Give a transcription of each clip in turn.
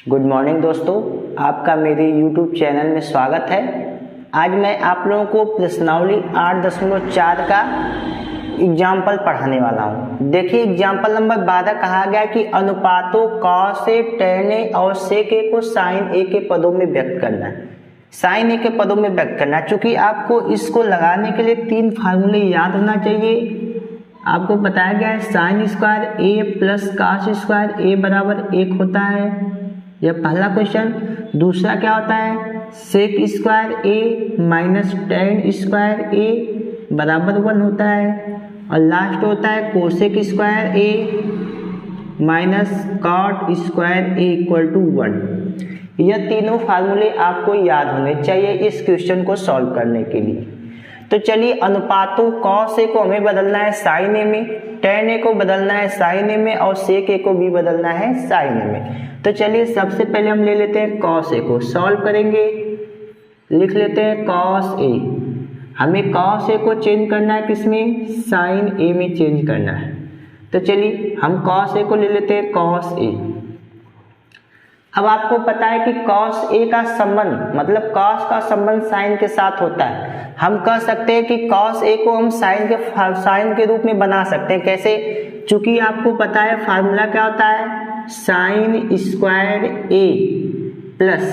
Good morning दोस्तों, आपका मेरे YouTube चैनल में स्वागत है। आज मैं आप लोगों को प्रश्नावली 8.4 का एग्जाम्पल पढ़ाने वाला हूँ। देखिए एग्जाम्पल नंबर 12 कहा गया कि अनुपातों cos A, tan A और sec A को sin A के पदों में व्यक्त करना है। sin A के पदों में व्यक्त करना है। चूंकि आपको इसको लगाने के लिए 3 फार्मूले याद होना चाहिए। आपको बताया गया है sine square A plus cos square A बराबर 1 होता है, यह पहला क्वेश्चन। दूसरा क्या होता है, sec square A minus tan square A बराबर 1 होता है। और लास्ट होता है cosec square A minus cot square A equal to 1। यह तीनों फार्मूले आपको याद होने चाहिए इस क्वेश्चन को सॉल्व करने के लिए। तो चलिए अनुपातों cos A को हमें बदलना है sin A में, tan A को बदलना है sin A में और sec A को भी बदलना है sin A में। तो चलिए सबसे पहले हम ले लेते हैं cos A को, सॉल्व करेंगे। लिख लेते हैं cos A। हमें cos A को चेंज करना है किसमें, sin A में चेंज करना है। तो चलिए हम cos A को ले लेते हैं cos A। अब आपको पता है कि cos A का संबंध मतलब cos का संबंध sin के साथ होता है। हम कह सकते हैं कि cos A को हम sin के रूप में बना सकते हैं। कैसे, चूंकि आपको पता है फार्मूला क्या होता है, sin square A plus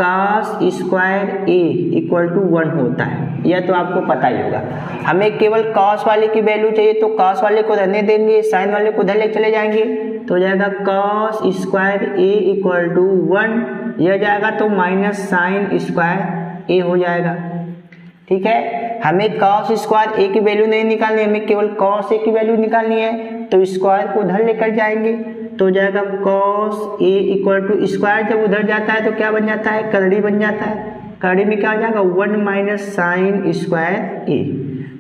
cos square A equal to 1 होता है। यह तो आपको पता ही होगा। हमें केवल cos वाले की वैल्यू चाहिए तो cos वाले को रहने देंगे, sin वाले को उधर ले चले जाएंगे तो हो जाएगा cos square A equal to 1। यह जाएगा तो माइनस साइन स्क्वायर A हो जाएगा। ठीक है, हमें cos स्क्वायर A की वैल्यू नहीं निकालनी, हमें केवल cos A की वैल्यू निकालनी है। तो स्क्वायर को उधर लेकर जाएंगे तो हो जाएगा cos A equal to square जब उधर जाता है तो क्या बन जाता है, करड़ी बन जाता है। करड़ी में क्या हो जाएगा 1 माइनस साइन स्क्वायर A।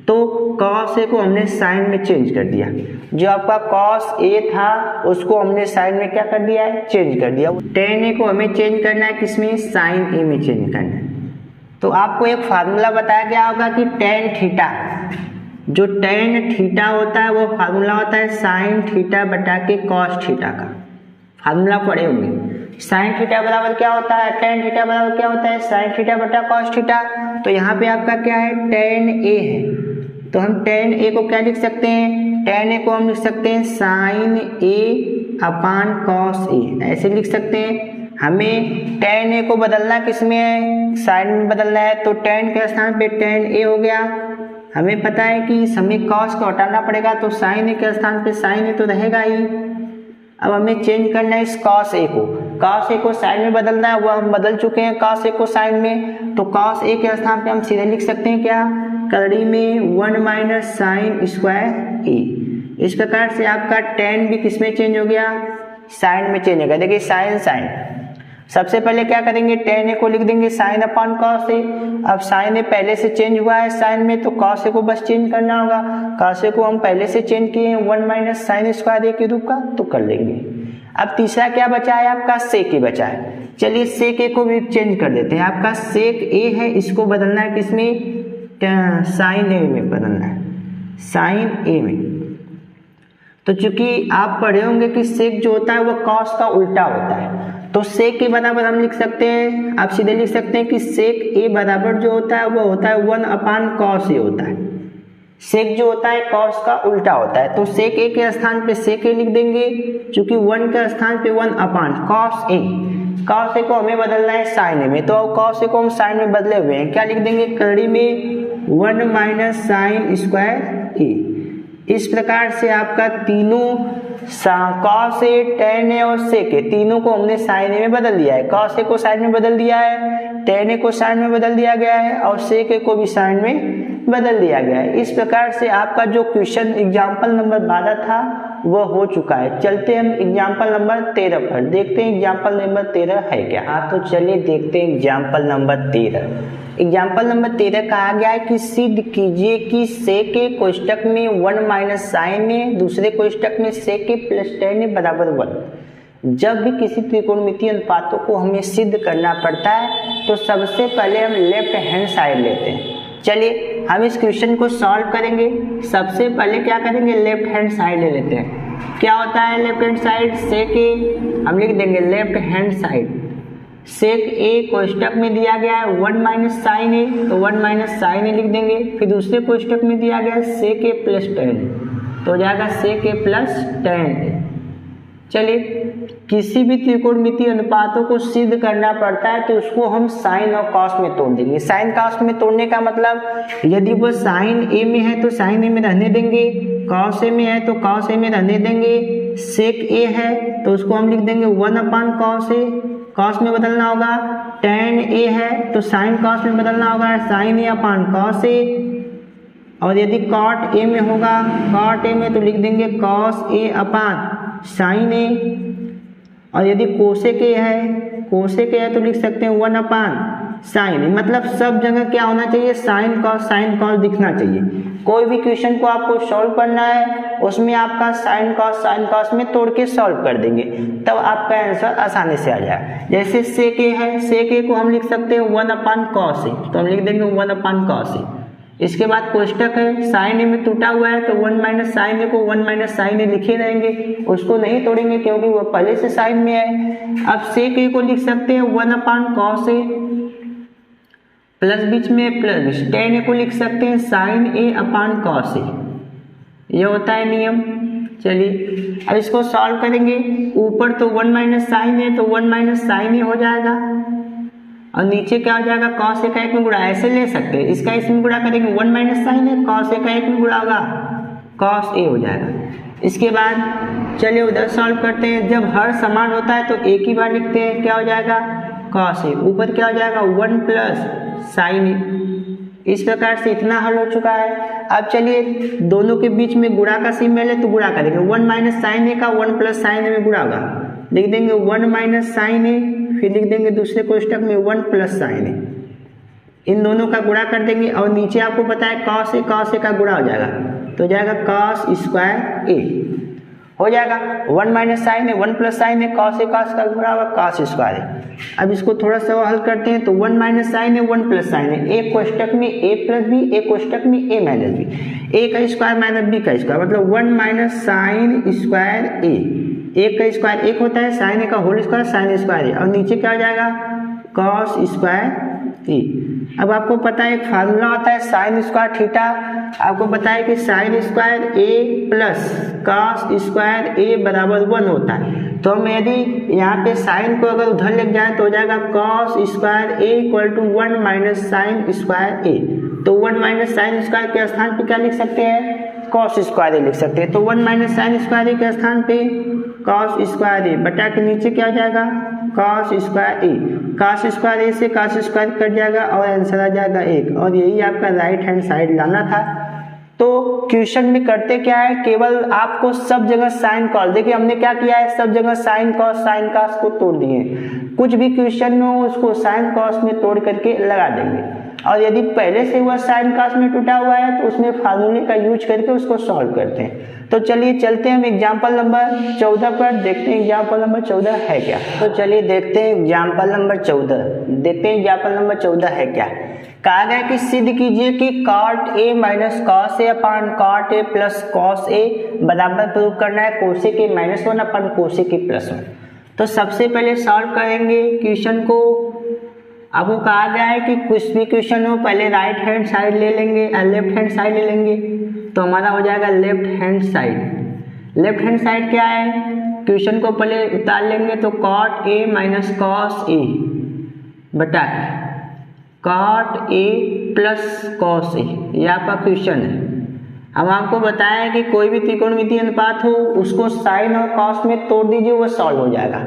तो cos A को हमने साइन में चेंज कर दिया। जो आपका cos A था उसको हमने साइन में क्या कर दिया है, चेंज कर दिया। tan A को हमें चेंज करना है किसमें, साइन A में चेंज करना है। तो आपको एक फार्मूला बताया गया होगा कि tan थीटा, जो tan थीटा होता है वो फार्मूला होता है साइन थीटा बटा के cos थीटा का। फार्मूला पढ़े होंगे। साइन थीटा बराबर क्या होता है, tan थीटा बराबर क्या होता है, साइन थीटा बटा cos थीटा। तो यहाँ पे आपका क्या है, tan A है। तो हम tan A को क्या लिख सकते हैं, tan A को हम लिख सकते हैं sine A upon cos A, ऐसे लिख सकते हैं। हमें tan A को बदलना किस में है, साइन में बदलना है। तो tan के स्थान पे tan A हो गया। हमें पता है कि हमें cos को हटाना पड़ेगा तो sin A के स्थान पे sin A तो रहेगा ही। अब हमें चेंज करना है इस cos A को, cos A को sin में बदलना है, वह हम बदल चुके हैं cos A को sin में। तो cos A के स्थान पे हम सीधे लिख सकते हैं क्या, करड़ी में 1 माइनस साइन स्क्वायर A। इस प्रकार से आपका tan भी किस में चेंज हो गया, sin में चेंज हो गया। देखिए साइन सबसे पहले क्या करेंगे, tan A को लिख देंगे साइन अपान cos A। अब साइन A पहले से चेंज हुआ है साइन में तो cos A को बस चेंज करना होगा। cos A को हम पहले से चेंज किए हैं 1 माइनस साइन स्क्वायर A के रूप का, तो कर लेंगे। अब तीसरा क्या बचा है आपका, sec A बचा है। चलिए sec A को भी चेंज कर देते हैं। आपका sec A है, इसको बदलना है किसमें, साइन A में बदलना है, साइन A में। तो चूंकि आप पढ़े होंगे कि sec जो होता है वो cos का उल्टा होता है, तो sec के बराबर हम लिख सकते हैं, आप सीधे लिख सकते हैं कि sec A बराबर जो होता है वो होता है 1 अपान cos A होता है। sec जो होता है cos का उल्टा होता है। तो sec A के स्थान पे sec A लिख देंगे, चूंकि 1 के स्थान पे 1 अपान cos A। cos A को हमें बदलना है sin A में, तो cos A को हम sin में बदले हुए हैं, क्या लिख देंगे, करड़ी में 1 माइनस साइन स्क्वायर A। इस प्रकार से आपका तीनों cos A, tan A और sec A तीनों को हमने sin A में बदल दिया है। cos A को sin में बदल दिया है, tan A को sin में बदल दिया गया है और sec A को भी sin में बदल दिया गया है। इस प्रकार से आपका जो क्वेश्चन एग्जाम्पल नंबर 12 था वह हो चुका है। चलते हम एग्जाम्पल नंबर 13 पर, देखते हैं एग्जाम्पल नंबर 13 है क्या। हाँ तो चलिए देखते हैं एग्जाम्पल नंबर 13। एग्जाम्पल नंबर 13 कहा गया है कि सिद्ध कीजिए कि sec A कोष्टक में 1 माइनस साइन A, दूसरे कोष्टक में sec A plus tan A बराबर 1। जब भी किसी त्रिकोणमितीय अनुपातों को हमें सिद्ध करना पड़ता है तो सबसे पहले हम लेफ्ट हैंड साइड लेते हैं। चलिए हम इस क्वेश्चन को सॉल्व करेंगे। सबसे पहले क्या करेंगे, लेफ्ट हैंड साइड ले लेते हैं। क्या होता है लेफ्ट हैंड साइड, सेक ए हम लिख देंगे लेफ्ट हैंड साइड, सेक ए कोष्टक में दिया गया है 1 माइनस साइन ए, तो 1 माइनस साइन ए लिख देंगे। फिर दूसरे कोष्टक में दिया गया है सेक ए प्लस टेन, तो हो जाएगा सेक ए प्लस टेन। चलिए, किसी भी त्रिकोणमितीय अनुपातों को सिद्ध करना पड़ता है तो उसको हम साइन और कॉस में तोड़ देंगे। साइन कॉस में तोड़ने का मतलब, यदि वो साइन ए में है तो साइन ए में रहने देंगे, कॉस ए में है तो कॉस ए में रहने देंगे, सेक ए है तो उसको हम लिख देंगे 1 अपान कॉस ए, कॉस में बदलना होगा, टेन ए है तो साइन कॉस में बदलना होगा, sign A upon cos A, और यदि कॉट ए में होगा, कॉट ए में तो लिख देंगे कॉस ए अपान साइन ए, और यदि कोसेक ए है तो लिख सकते हैं 1 अपान साइन ए। मतलब सब जगह क्या होना चाहिए, साइन कॉस दिखना चाहिए। कोई भी क्वेश्चन को आपको सॉल्व करना है उसमें आपका साइन कॉस में तोड़ के सॉल्व कर देंगे, तब आपका आंसर आसानी से आ जाए। जैसे सेक ए है, सेक ए को हम लिख सकते हैं 1 अपान कॉस ए, तो हम लिख देंगे 1 अपान कॉस ए। इसके बाद कोष्टक है, साइन ए में टूटा हुआ है तो 1 माइनस साइन ए को 1 माइनस साइन ए लिखे रहेंगे, उसको नहीं तोड़ेंगे क्योंकि वो पहले से साइन में है। अब सेक ए को लिख सकते हैं 1 अपान कॉस ए, प्लस बीच में प्लस टेन ए को लिख सकते हैं sign A upon cos A, ये होता है नियम। चलिए अब इसको सॉल्व करेंगे, ऊपर तो 1 माइनस साइन ए तो 1 माइनस साइन ए हो जाएगा, और नीचे क्या हो जाएगा, कॉस ए का 1 में गुणा, ऐसे ले सकते हैं, इसका इसमें गुणा करेंगे 1 minus sign A, cos A का 1 में गुणा होगा, कॉस ए हो जाएगा। इसके बाद चलिए उधर सॉल्व करते हैं, जब हर समान होता है तो एक ही बार लिखते हैं, क्या हो जाएगा कॉस ए, ऊपर क्या हो जाएगा 1 प्लस साइन ए। इस प्रकार से इतना हल हो चुका है। अब चलिए दोनों के बीच में गुणा का सिंबल है तो गुणा करेंगे, 1 माइनस साइन ए का 1 प्लस साइन ए में गुणा होगा, लिख देंगे 1 माइनस साइन ए, फिर लिख देंगे दूसरे कोष्टक में 1 प्लस साइन ए, इन दोनों का गुणा कर देंगे, और नीचे आपको पता है कॉस ए का गुणा हो जाएगा, तो हो जाएगा कॉस स्क्वायर ए हो जाएगा। 1 माइनस साइन ए 1 प्लस साइन ए, कॉस का गुणा होगा कॉस स्क्वायर ए। अब इसको थोड़ा सा हल करते हैं, तो 1 माइनस साइन ए 1 प्लस साइन ए, एक कोष्टक में ए प्लस बी, एक कोष्टक में ए माइनस बी, ए का स्क्वायर माइनस बी का स्क्वायर, मतलब 1 माइनस साइन स्क्वायर ए, एक का स्क्वायर एक होता है, साइन ए का होल स्क्वायर साइन स्क्वायर ए, और नीचे क्या हो जाएगा कॉस स्क्वायर ए। अब आपको पता है एक फार्मूला होता है साइन स्क्वायर थीटा, आपको पता है कि साइन स्क्वायर ए प्लस कॉस स्क्वायर ए बराबर 1 होता है, तो हम यदि यहाँ पे साइन को अगर उधर ले जाए तो हो जाएगा cos square A equal to 1 minus sine square A, तो 1 माइनस साइन स्क्वायर के स्थान पे क्या लिख सकते हैं, कॉस स्क्वायर ए लिख सकते हैं, तो 1 माइनस साइन स्क्वायर ए के स्थान पे कॉस स्क्वायर ए बटा के नीचे क्या हो जाएगा कॉस स्क्वायर ए, कॉस स्क्वायर ए से कॉस स्क्वायर कट जाएगा और आंसर आ जाएगा 1, और यही आपका राइट हैंड साइड लाना था। तो क्वेश्चन में करते क्या है, केवल आपको सब जगह साइन कॉस, देखिए हमने क्या किया है, सब जगह साइन कॉस को तोड़ दिए, कुछ भी क्वेश्चन में हो उसको साइन कॉस में तोड़ करके लगा देंगे, और यदि पहले से वह साइन कॉस में टूटा हुआ है तो उसमें फार्मूले का यूज करके उसको सॉल्व करते हैं। तो चलिए चलते हैं हम एग्जाम्पल नंबर 14 पर, देखते हैं एग्जाम्पल नंबर 14 है क्या। तो चलिए देखते हैं एग्जाम्पल नंबर 14, देखते हैं एग्जाम्पल नंबर 14 है क्या। कहा गया कि सिद्ध कीजिए कि cot A minus cos A upon cot A plus cos A बराबर प्रूव करना है cosec A minus 1 upon cosec A plus 1। तो सबसे पहले सॉल्व करेंगे क्वेश्चन को। आपको कहा गया है कि कुछ भी क्वेश्चन हो पहले राइट हैंड साइड ले लेंगे और लेफ्ट हैंड साइड ले लेंगे, तो हमारा हो जाएगा left hand side. Left hand side क्या है, क्वेश्चन को पहले उतार लेंगे, तो कॉट ए माइनस कॉस ए बटा कॉट ए प्लस कॉस ए, ये आपका क्वेश्चन है। अब आपको बताया है कि कोई भी त्रिकोणमितीय अनुपात हो उसको साइन और कॉस में तोड़ दीजिए, वो सॉल्व हो जाएगा।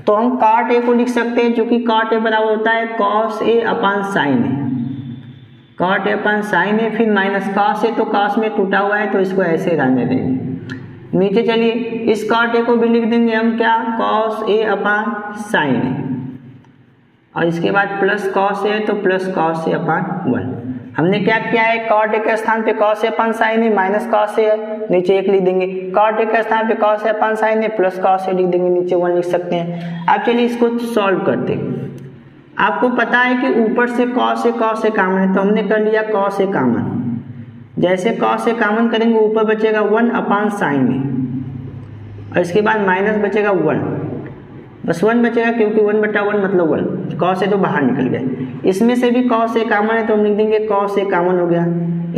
तो हम कॉट ए को लिख सकते हैं, जो कि कॉट ए बराबर होता है cos A upon sine A, cot A upon sine A, फिर माइनस कॉस ए, तो कॉस में टूटा हुआ है तो इसको ऐसे रहने देंगे। नीचे चलिए इस कॉट ए को भी लिख देंगे हम क्या, कॉस ए अपान साइन ए, और इसके बाद प्लस कॉस ए तो प्लस कॉस ए अपान 1। हमने क्या किया है, कॉट ए के स्थान पे cos A upon sine A minus cos ए है, नीचे 1 लिख देंगे, कॉट ए के स्थान पे cos A upon sine A plus cos ए लिख देंगे, नीचे 1 लिख सकते हैं। अब चलिए इसको सॉल्व करते हैं। आपको पता है कि ऊपर से कॉस ए कामन है, तो हमने कर लिया कॉस ए कामन। जैसे कॉस ए कामन करेंगे ऊपर बचेगा 1 अपान साइन ए, और इसके बाद माइनस बचेगा 1, बस 1 बचेगा क्योंकि 1/1 मतलब 1, कॉस ए तो बाहर निकल गया। इसमें से भी कॉस ए कॉमन है तो हम लिख देंगे कॉस ए कॉमन हो गया।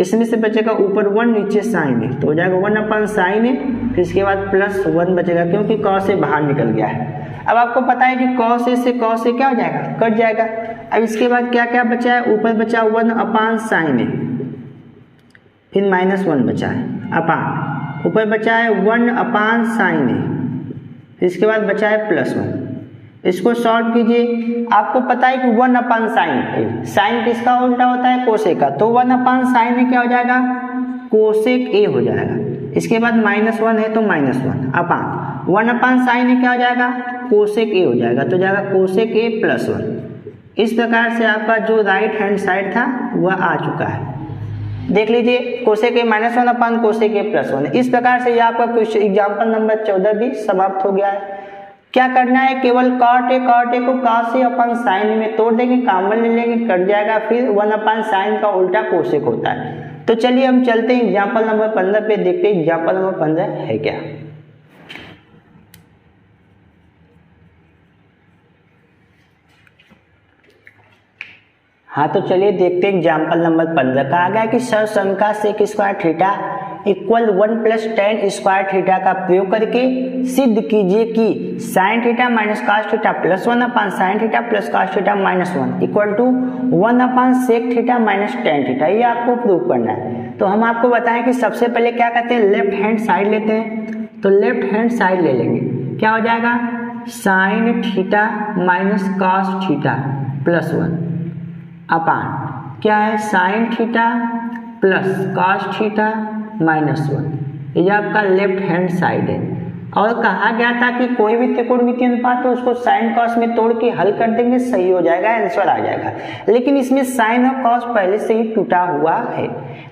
इसमें से बचेगा ऊपर 1 नीचे साइन ए, तो हो जाएगा 1/sin ए, फिर इसके बाद प्लस 1 बचेगा क्योंकि कॉस ए बाहर निकल गया है। अब आपको पता है कि कॉस ए से कॉस ए क्या हो जाएगा, कट जाएगा। अब इसके बाद क्या क्या बचा है, ऊपर बचा 1/sin ए, फिर -1 बचा है अपान, ऊपर बचा है 1/sin ए, फिर इसके बाद बचा है +1। इसको सॉल्व कीजिए। आपको पता है कि 1/sin ए, साइन किसका उल्टा होता है, कोसेक का, तो 1/sin ए क्या हो जाएगा, कोसेक ए हो जाएगा। इसके बाद -1 है तो -1 अपान 1/sin ए क्या हो जाएगा, कोसेक ए हो जाएगा, तो जाएगा कोसेक ए +1। इस प्रकार से आपका जो राइट हैंड साइड था वह आ चुका है। देख लीजिए कोसेक ए -1 कोसेक ए +1। इस प्रकार से ये आपका क्वेश्चन एग्जाम्पल नंबर 14 भी समाप्त हो गया है। क्या करना है, केवल cot ए को cos sin में तोड़ देंगे, कॉमन ले लेंगे, कट जाएगा, फिर 1/sin का उल्टा कोसेक होता है। तो चलिए हम चलते हैं एग्जाम्पल नंबर 15 पे, देखते हैं एग्जाम्पल नंबर 15 है क्या। हाँ तो चलिए देखते हैं एग्जाम्पल नंबर 15। कहा गया कि सरसंका sec square theta equal 1 + tan square theta का प्रयोग करके सिद्ध कीजिए कि sin theta minus cos theta +1/sin theta plus cos theta -1 equal to 1/sec theta minus tan theta. ये आपको प्रूव करना है। तो हम आपको बताएं कि सबसे पहले क्या करते हैं, लेफ्ट हैंड साइड लेते हैं। तो लेफ्ट हैंड साइड ले लेंगे, क्या हो जाएगा, sin theta minus cos theta +1 अपान क्या है, sin theta plus cos theta -1। ये आपका लेफ्ट हैंड साइड है। और कहा गया था कि कोई भी त्रिकोणमितीय अनुपात हो उसको साइन कॉस में तोड़ के हल कर देंगे, सही हो जाएगा, आंसर आ जाएगा। लेकिन इसमें साइन और कॉस पहले से ही टूटा हुआ है।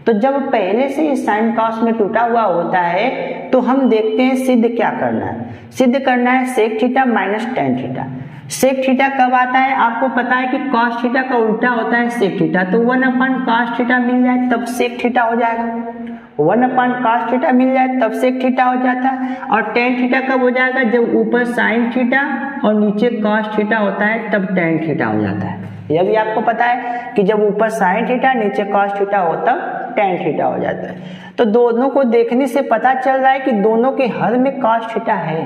तो जब पहले से ही साइन कॉस में टूटा हुआ होता है तो हम देखते हैं सिद्ध क्या करना है। सिद्ध करना है sec theta minus tan theta. Sec theta कब आता है, आपको पता है कि कॉस थीटा का उल्टा होता है सेक थीटा, तो 1/cos थीटा मिल जाए तब सेक थीटा हो जाएगा। 1/cos थीटा मिल जाए तब सेक थीटा हो जाता है। और tan थीटा कब हो जाएगा, जब ऊपर sin थीटा और नीचे cos थीटा होता है तब tan थीटा हो जाता है। यह भी आपको पता है कि जब ऊपर sin थीटा नीचे cos थीटा हो तब tan थीटा हो जाता है। तो दोनों को देखने से पता चल रहा है कि दोनों के हर में cos थीटा है,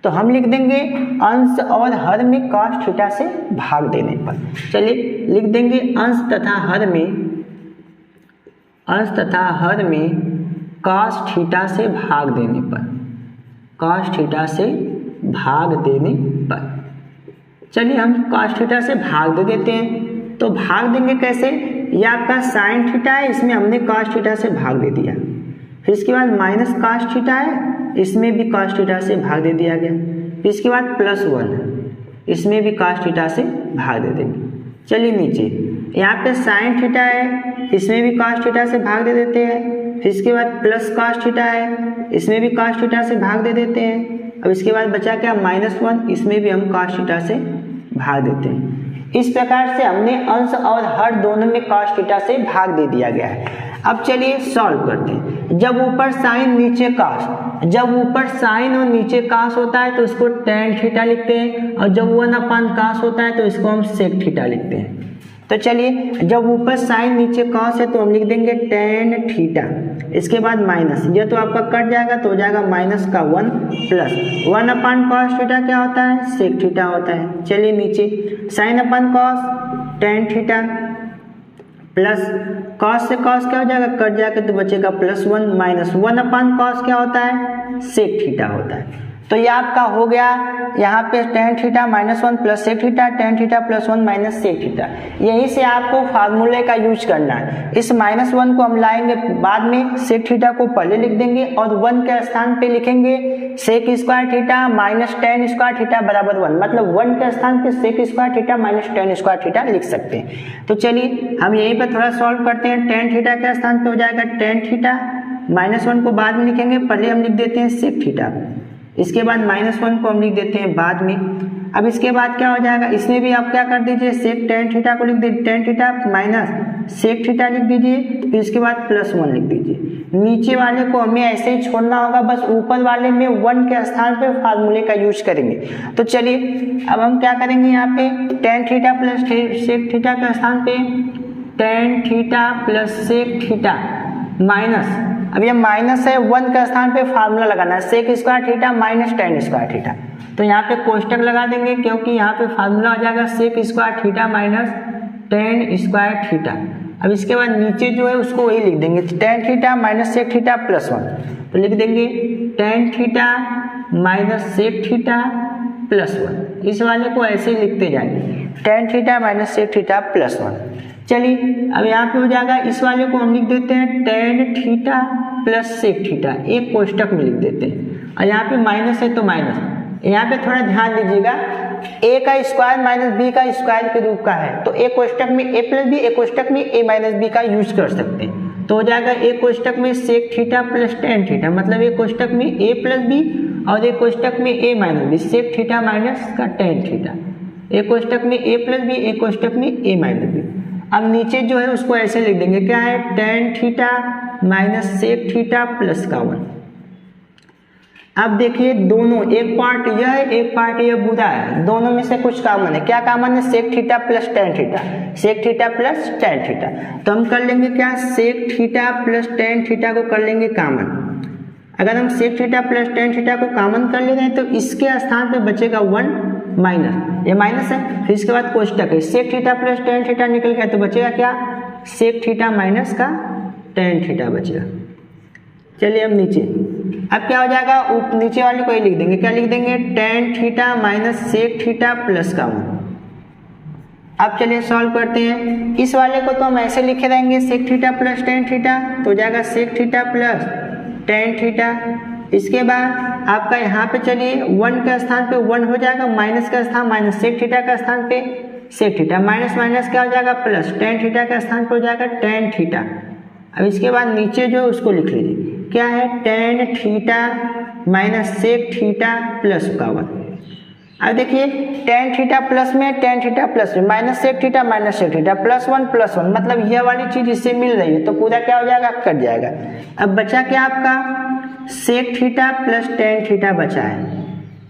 तो हम लिख देंगे अंश और हर में cos थीटा से भाग देने पर। चलिए लिख देंगे अंश तथा हर में cos थीटा से भाग देने पर, cos थीटा से भाग देने पर। चलिए हम cos थीटा से भाग दे देते हैं। तो भाग देंगे कैसे, ये आपका sin थीटा है, इसमें हमने cos थीटा से भाग दे दिया। फिर इसके बाद माइनस cos थीटा है, इसमें भी cos थीटा से भाग दे दिया गया। फिर इसके बाद +1 है, इसमें भी cos थीटा से भाग दे देंगे। चलिए नीचे यहाँ पे sin थीटा है, इसमें भी cos थीटा से भाग दे देते हैं। फिर इसके बाद प्लस cos थीटा है, इसमें भी cos थीटा से भाग दे देते हैं। अब इसके बाद बचा क्या, -1, इसमें भी हम cos थीटा से भाग देते हैं। इस प्रकार से हमने अंश और हर दोनों में cos थीटा से भाग दे दिया गया है। अब चलिए सॉल्व करते हैं। जब ऊपर साइन नीचे cos, जब ऊपर साइन और नीचे cos होता है तो इसको tan थीटा लिखते हैं, और जब 1/cos होता है तो इसको हम sec थीटा लिखते हैं। तो चलिए जब ऊपर साइन नीचे cos है तो हम लिख देंगे tan थीटा, इसके बाद माइनस, ये तो आपका कट जाएगा तो हो जाएगा -1 प्लस 1/cos थीटा क्या होता है, sec थीटा होता है। चलिए नीचे sin/cos tan theta plus cos से cos क्या हो जाएगा, कट जाएगा तो बचेगा +1 माइनस 1/cos क्या होता है, sec थीटा होता है। तो ये आपका हो गया यहाँ पे tan theta -1 plus sec theta, tan theta +1 minus sec theta. यहीं से आपको फार्मूले का यूज करना है। इस -1 को हम लाएंगे बाद में, sec थीटा को पहले लिख देंगे और 1 के स्थान पे लिखेंगे sec square theta minus tan square theta बराबर 1, मतलब 1 के स्थान पे sec square theta minus tan square theta लिख सकते हैं। तो चलिए हम यहीं पर थोड़ा सॉल्व करते हैं। tan थीटा के स्थान पे हो जाएगा tan थीटा, -1 को बाद में लिखेंगे, पहले हम लिख देते हैं sec थीटा, इसके बाद -1 को हम लिख देते हैं बाद में। अब इसके बाद क्या हो जाएगा, इसमें भी आप क्या कर दीजिए, sec tan थीटा को लिख दीजिए, tan theta minus sec theta लिख दीजिए, फिर इसके बाद +1 लिख दीजिए। नीचे वाले को हमें ऐसे ही छोड़ना होगा, बस ऊपर वाले में 1 के स्थान पे फार्मूले का यूज करेंगे। तो चलिए अब हम क्या करेंगे, यहाँ पे tan theta plus sec theta के स्थान पे tan theta plus sec theta minus, अब ये माइनस है 1 के स्थान पे फार्मूला लगाना है, sec square theta minus tan square theta. तो यहाँ पे कोष्टक लगा देंगे क्योंकि यहाँ पे फार्मूला हो जाएगा sec square theta minus tan square theta. अब इसके बाद नीचे जो है उसको वही लिख देंगे tan theta minus sec theta +1। तो लिख देंगे tan theta minus sec theta +1। इस वाले को ऐसे ही लिखते जाएंगे tan theta minus sec theta +1। चलिए अब यहाँ पे हो जाएगा, इस वाले को हम लिख देते हैं tan theta plus sec theta, एक कोष्टक में लिख देते हैं। और यहाँ पे माइनस है तो माइनस, यहाँ पे थोड़ा ध्यान दीजिएगा, a का स्क्वायर माइनस b का स्क्वायर के रूप का है, तो एक कोष्टक में a प्लस बी, एक कोष्टक में a माइनस बी का यूज कर सकते हैं। तो हो जाएगा एक कोष्टक में sec theta plus tan theta, मतलब एक कोष्टक में a प्लस बी और एक कोष्टक में a minus B, sec theta minus का tan थीटा। एक कोष्टक में a प्लस बी, एक कोष्टक में a माइनस बी। अब नीचे जो है उसको ऐसे लिख देंगे, क्या है tan theta minus sec theta plus का 1। अब देखिए दोनों, एक पार्ट यह है एक पार्ट यह बुरा है, दोनों में से कुछ कॉमन है। क्या कॉमन है, sec theta plus tan theta, sec theta plus tan theta. तो हम कर लेंगे क्या, sec theta plus tan theta को कर लेंगे कॉमन। अगर हम sec theta plus tan theta को कॉमन कर ले रहे हैं तो इसके स्थान पे बचेगा 1 माइनस, ये माइनस है, फिर इसके बाद कोष्टक है, sec theta plus tan theta निकल गया तो बचेगा क्या, सेक थीटा माइनस का tan थीटा बचेगा। चलिए अब नीचे, अब क्या हो जाएगा, नीचे वाले को ही लिख देंगे, क्या लिख देंगे tan theta minus sec theta plus का 1। अब चलिए सॉल्व करते हैं। इस वाले को तो हम ऐसे लिखे रहेंगे sec theta plus tan theta, तो हो जाएगा sec theta plus tan theta. इसके बाद आपका यहाँ पे चलिए 1 के स्थान पे 1 हो जाएगा, माइनस का स्थान माइनस, सेक थीटा का स्थान पे सेक थीटा, माइनस माइनस क्या हो जाएगा प्लस, tan थीटा का स्थान पे हो जाएगा tan थीटा। अब इसके बाद नीचे जो उसको लिख लीजिए, क्या है tan theta minus sec theta plus का 1। अब देखिए tan थीटा प्लस में, tan थीटा प्लस में, minus sec theta minus sec theta +1 मतलब यह वाली चीज इससे मिल रही है तो पूरा क्या हो जाएगा, कट जाएगा। अब बचा क्या आपका, sec theta plus tan theta बचा है,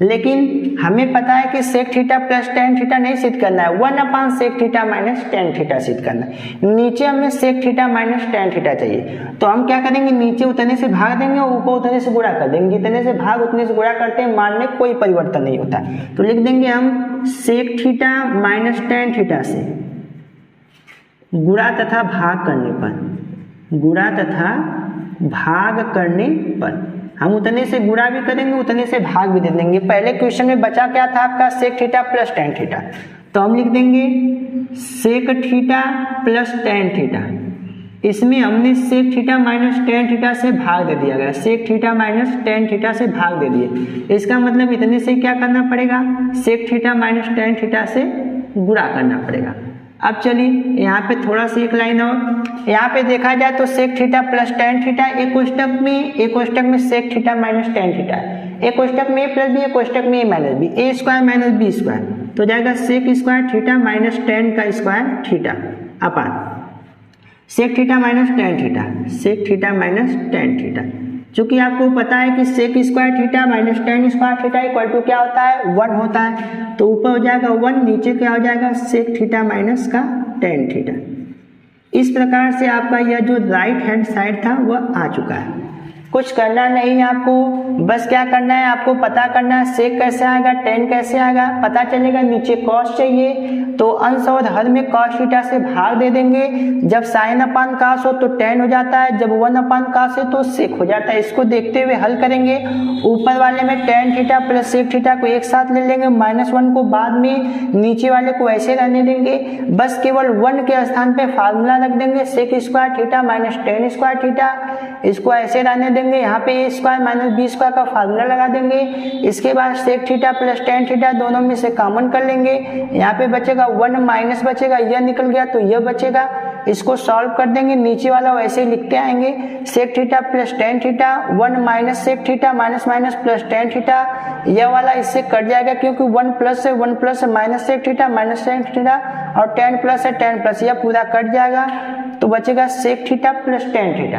लेकिन हमें पता है कि sec theta plus tan theta नहीं सिद्ध करना है, 1 sec theta minus tan theta सिद्ध करना है। नीचे हमें sec theta minus tan theta चाहिए, तो हम क्या करेंगे, नीचे उतने से भाग देंगे और ऊपर उतने से गुणा कर देंगे, जितने से भाग उतने से गुणा करते हैं, मान में कोई परिवर्तन नहीं होता। तो लिख देंगे हम sec theta minus tan theta से गुणा तथा भाग करने पर, गुणा तथा भाग करने पर हम उतने से गुणा भी करेंगे, उतने से भाग भी दे देंगे। पहले क्वेश्चन में बचा क्या था आपका, sec theta plus tan theta, तो हम लिख देंगे sec theta plus tan theta. इसमें हमने sec theta minus tan theta से भाग दे दिया गया, sec theta minus tan theta से भाग दे दिए। इसका मतलब इतने से क्या करना पड़ेगा, sec theta minus tan theta से गुणा करना पड़ेगा। अब चलिए यहाँ पे थोड़ा सी एक लाइन और, यहाँ पे देखा जाए तो sec theta plus tan theta एक कोष्टक में sec theta minus tan theta, एक कोष्टक में a प्लस बी, एक कोष्टक में a minus B, a square minus B square, तो जाएगा sec square theta minus tan का square theta upon sec theta minus tan theta, sec theta minus tan theta. चूंकि आपको पता है कि sec square theta minus tan square theta equal to क्या होता है, 1 होता है, तो ऊपर हो जाएगा 1, नीचे क्या हो जाएगा सेक थीटा माइनस का tan थीटा। इस प्रकार से आपका यह जो राइट हैंड साइड था वह आ चुका है। कुछ करना नहीं है आपको, बस क्या करना है, आपको पता करना है सेक कैसे आएगा, tan कैसे आएगा, पता चलेगा। नीचे cos चाहिए तो अंश और हर में cos थीटा से भाग दे देंगे, जब sin अपान cos हो तो tan हो जाता है, जब 1 अपान cos है तो sec हो जाता है। इसको देखते हुए हल करेंगे। ऊपर वाले में tan theta plus sec theta को एक साथ ले लेंगे, -1 को बाद में, नीचे वाले को ऐसे रहने देंगे, बस केवल 1 के स्थान पे फार्मूला रख देंगे, sec square theta minus tan square theta, इसको ऐसे रहने देंगे। यहाँ पे a square minus B square का फार्मूला लगा देंगे। इसके बाद sec theta plus tan theta दोनों में से कॉमन कर लेंगे। यहाँ पे बचेगा 1 माइनस बचेगा, यह निकल गया तो यह बचेगा। इसको सॉल्व कर देंगे, नीचे वाला वैसे ही लिखते आएंगे, sec theta plus tan theta, 1 minus sec theta minus minus plus tan theta, यह वाला इससे कट जाएगा क्योंकि 1 प्लस है minus sec theta minus tan theta और tan प्लस है tan प्लस, यह पूरा कट जाएगा। तो तो बचेगा sec theta plus tan theta.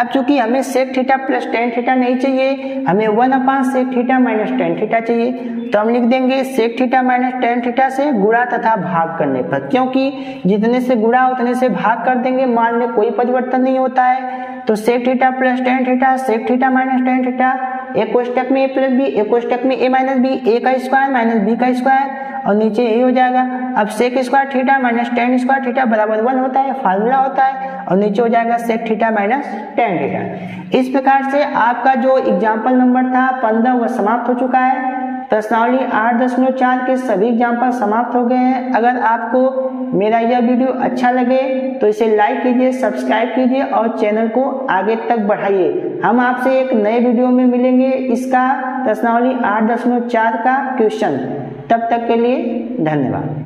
अब चूंकि हमें sec theta plus tan theta नहीं चाहिए, हमें 1/सेक थीटा माइनस टेन थीटा चाहिए, तो हम लिख देंगे sec theta minus tan theta से गुणा तथा भाग करने पर, क्योंकि जितने से गुणा उतने से भाग कर देंगे, मान में कोई परिवर्तन नहीं होता है। तो sec theta plus tan theta sec theta minus tan theta, एक कोष्टक में ए प्लस बी, एक कोष्टक में ए माइनस बी, ए का स्क्वायर माइनस बी का स्क्वायर और नीचे यही हो जाएगा। अब sec square theta minus tan square theta बराबर 1 होता है, फार्मूला होता है, और नीचे हो जाएगा sec theta minus tan theta. इस प्रकार से आपका जो एग्जाम्पल नंबर था 15 वह समाप्त हो चुका है। प्रश्नावली 8.4 के सभी एग्जाम्पल समाप्त हो गए हैं। अगर आपको मेरा यह वीडियो अच्छा लगे तो इसे लाइक कीजिए, सब्सक्राइब कीजिए और चैनल को आगे तक बढ़ाइए। हम आपसे एक नए वीडियो में मिलेंगे, इसका प्रश्नावली 8.4 का क्वेश्चन। तब तक के लिए धन्यवाद।